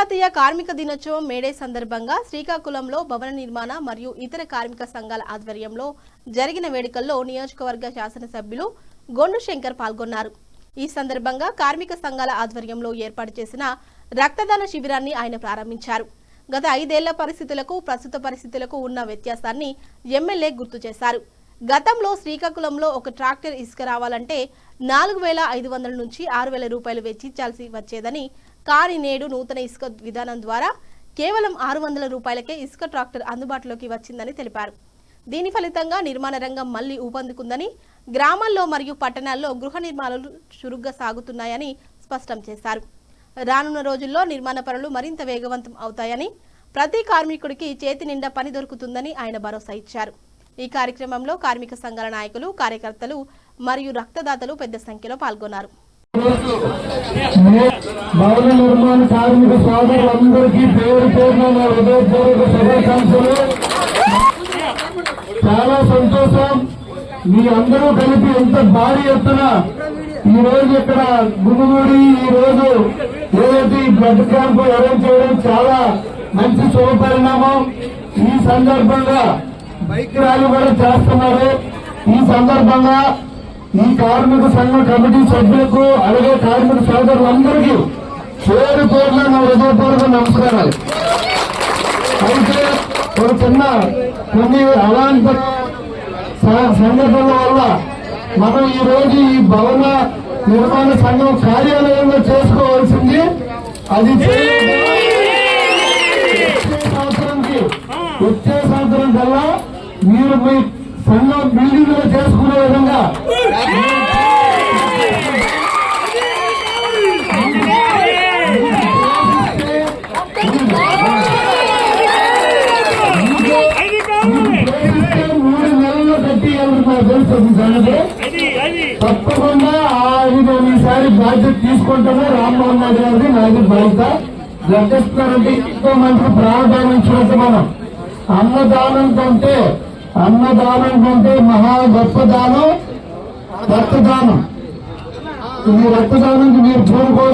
అంతర్జాతీయ కార్మిక దినోత్సవం మేడే సందర్భంగా శ్రీకాకుళంలో భవన నిర్మాణ మరియు ఇతర కార్మిక సంఘాల ఆధ్వర్యంలో జరిగిన వేడుకల్లో నియోజకవర్గ శాసనసభ్యులు గొండు శంకర్ పాల్గొన్నారు. ఈ సందర్భంగా కార్మిక సంఘాల ఆధ్వర్యంలో ఏర్పాటు చేసిన రక్తదాన శిబిరాన్ని ఆయన ప్రారంభించారు. గత 5 ఏళ్ల పరిస్థితులకు ప్రస్తుత పరిస్థితులకు ఉన్న వ్యత్యాసాన్ని ఎమ్మెల్యే గుర్తు చేశారు. గతంలో శ్రీకాకుళంలో ఒక ట్రాక్టర్ ఇసుక రావాలంటే 4500 నుంచి 6000 రూపాయలు వెచ్చించాల్సి వచ్చేదని, కానీ నేడు నూతన ఇసుక విధానం ద్వారా కేవలం 600 రూపాయలకే ఇసుక ట్రాక్టర్ అందుబాటులోకి వచ్చిందని తెలిపారు. దీని ఫలితంగా నిర్మాణ రంగం మళ్లీ ఊపందుకుందని, గ్రామాల్లో మరియు పట్టణాల్లో గృహ నిర్మాణాలు చురుగ్గా సాగుతున్నాయని స్పష్టం చేశారు. రానున్న రోజుల్లో నిర్మాణ పనులు మరింత వేగవంతం అవుతాయని, ప్రతి కార్మికుడికి చేతి నిండా పని దొరుకుతుందని ఆయన భరోసా ఇచ్చారు. ఈ కార్యక్రమంలో కార్మిక సంఘాల నాయకులు, కార్యకర్తలు మరియు రక్తదాతలు పెద్ద సంఖ్యలో పాల్గొన్నారు. భవన నిర్మాణ కార్మిక సోదరులందరికీ పేరు పేరున నా హృదయపూర్వక శుభాకాంక్షలు. చాలా సంతోషం. మీ అందరూ కలిపి ఎంత భారీ ఎత్తున ఈ రోజు ఇక్కడ గుమిగూడి ఈ రోజు ఏదైతే బ్లడ్ క్యాంప్ అరేంజ్ చేయడం చాలా మంచి శుభపరిణామం. ఈ సందర్భంగా బైక్ ర్యాలీ కూడా చేస్తున్నారు. ఈ సందర్భంగా ఈ కార్మిక సంఘ కమిటీ సభ్యులకు అలాగే కార్మిక సోదరులందరికీ పేరు పేరున నా హృదయపూర్వక నమస్కారాలు. అయితే ఒక చిన్న కొన్ని అలాంటి సంఘటనల వల్ల మనం ఈ రోజు ఈ భవన నిర్మాణ సంఘం కార్యాలయంలో చేసుకోవాల్సింది అది వచ్చే సంవత్సరం కల్లా మీరు మీ సంఘం బిల్డింగ్ లో చేసుకునే విధంగా తప్పకుండా ఈసారి బాధ్యత తీసుకుంటాము. రామ్మోహన్ నాయుడు గారిది నాది బాధ్యత. లెక్కిస్తున్నారంటే ఎంతో మందికి ప్రాణదానం ఇచ్చినట్టు మనం అన్నదానం కంటే మహా గొప్ప దానం రక్తదానం. ఈ రక్తదానానికి మీరు పూనుకోవడం